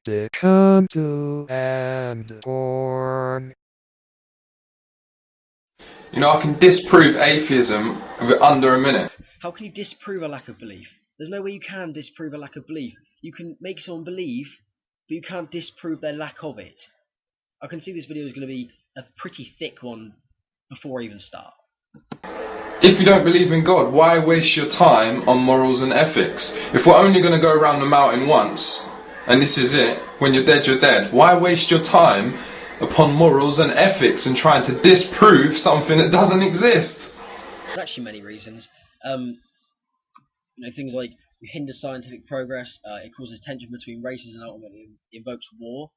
DeCandP and born. You know, I can disprove atheism with under a minute. How can you disprove a lack of belief? There's no way you can disprove a lack of belief. You can make someone believe, but you can't disprove their lack of it. I can see this video is going to be a pretty thick one before I even start. If you don't believe in God, why waste your time on morals and ethics? If we're only going to go around the mountain once, and this is it, when you're dead, you're dead. Why waste your time upon morals and ethics and trying to disprove something that doesn't exist? There's actually many reasons. Things like it hinders scientific progress, it causes tension between races, and ultimately invokes war,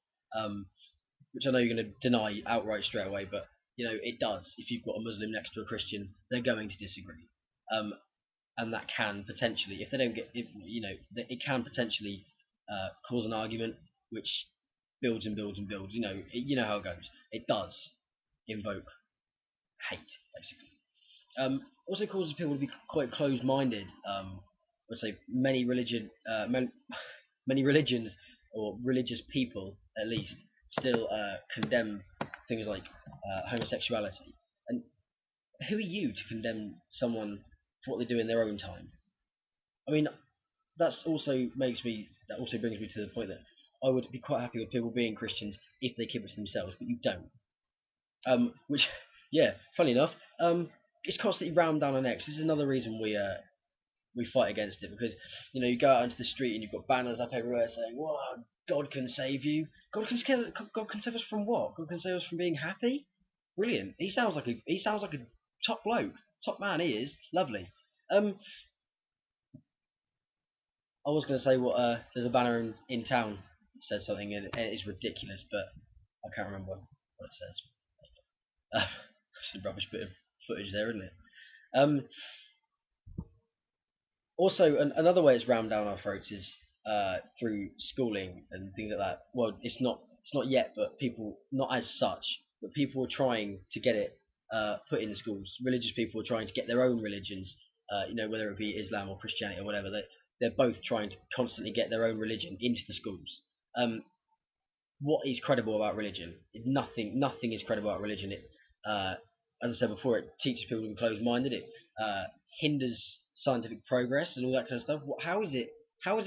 which I know you're going to deny outright straight away, but it does. If you've got a Muslim next to a Christian, they're going to disagree, and that can potentially, if they don't get, it can potentially cause an argument which builds and builds and builds. You know how it goes. It does invoke hate, basically. Also causes people to be quite closed-minded. I would say many religions or religious people, at least, still condemn things like homosexuality. And who are you to condemn someone for what they do in their own time? I mean, that also brings me to the point that I would be quite happy with people being Christians if they keep it to themselves, but you don't. Which, yeah, funny enough, it's constantly rammed down our necks. This is another reason we fight against it, because you go out into the street and you've got banners up everywhere saying, "Wow, God can save you." God can save us from what? God can save us from being happy. Brilliant. He sounds like a top bloke, top man. He is lovely. I was going to say there's a banner in town that says something, and it's ridiculous, but I can't remember what it says. It's a rubbish bit of footage there, isn't it? Also, another way it's rammed down our throats is through schooling and things like that. Well, it's not yet, but people, not as such, but people are trying to get it put in schools. Religious people are trying to get their own religions, whether it be Islam or Christianity or whatever. They're both trying to constantly get their own religion into the schools. What is credible about religion? Nothing is credible about religion. As I said before, it teaches people to be closed-minded. It hinders scientific progress and all that kind of stuff. How is it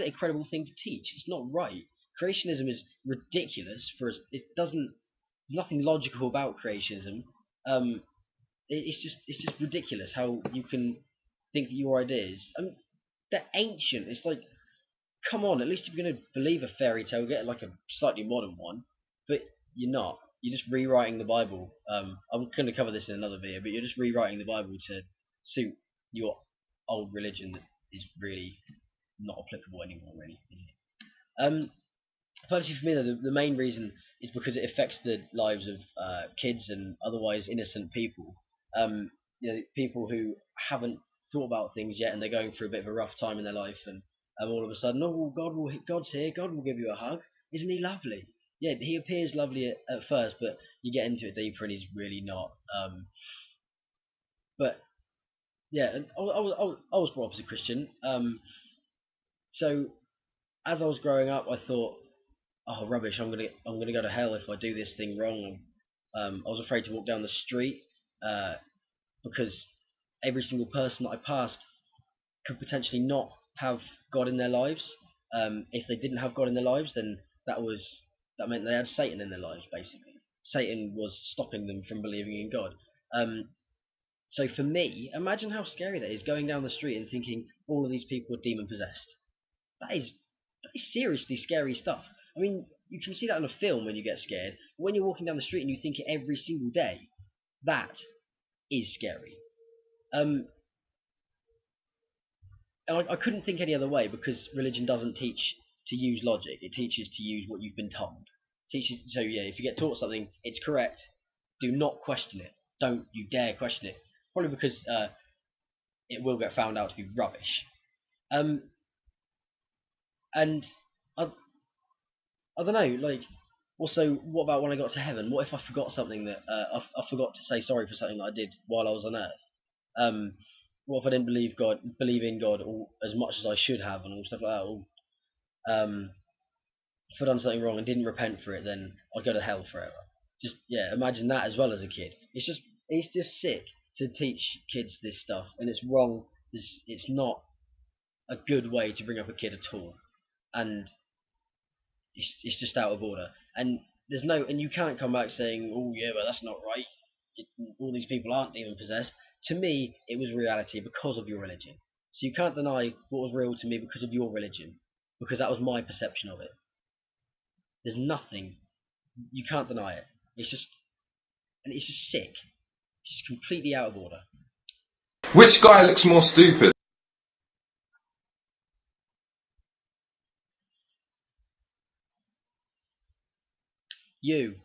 a credible thing to teach? It's not right. Creationism is ridiculous. There's nothing logical about creationism. It's just ridiculous how you can think that your ideas. They're ancient. It's like, come on, at least if you're going to believe a fairy tale, get like a slightly modern one. But you're not. You're just rewriting the Bible. I'm going to cover this in another video, but you're just rewriting the Bible to suit your old religion that is really not applicable anymore, really, is it? Personally, for me, the main reason is because it affects the lives of kids and otherwise innocent people. People who haven't thought about things yet, and they're going through a bit of a rough time in their life, and all of a sudden, oh, God's here. God will give you a hug. Isn't he lovely? Yeah, he appears lovely at first, but you get into it deeper, and he's really not. But yeah, I was brought up as a Christian. So as I was growing up, I thought, oh rubbish, I'm gonna go to hell if I do this thing wrong. I was afraid to walk down the street because every single person that I passed could potentially not have God in their lives. If they didn't have God in their lives, then that meant they had Satan in their lives. Basically, Satan was stopping them from believing in God. So for me, imagine how scary that is, going down the street and thinking all of these people are demon possessed. That is seriously scary stuff. I mean, you can see that in a film when you get scared. When you're walking down the street and you think it every single day, that is scary. And I couldn't think any other way, because religion doesn't teach to use logic. It teaches to use what you've been told. So yeah, if you get taught something, it's correct. Do not question it. Don't you dare question it. Probably because it will get found out to be rubbish. And I don't know, like, also, what about when I got to heaven? What if I forgot something that I forgot to say sorry for something that I did while I was on earth? What if I didn't believe in God as much as I should have, and all stuff like that? if I'd done something wrong and didn't repent for it, then I'd go to hell forever. Just yeah, imagine that as well as a kid. It's just sick to teach kids this stuff, and it's wrong. It's not a good way to bring up a kid at all, and it's just out of order. And and you can't come back saying, oh yeah, but that's not right. All these people aren't demon possessed. To me, it was reality because of your religion. So you can't deny what was real to me because of your religion, because that was my perception of it. There's nothing you can't deny it. It's just sick. It's just completely out of order. Which guy looks more stupid? You.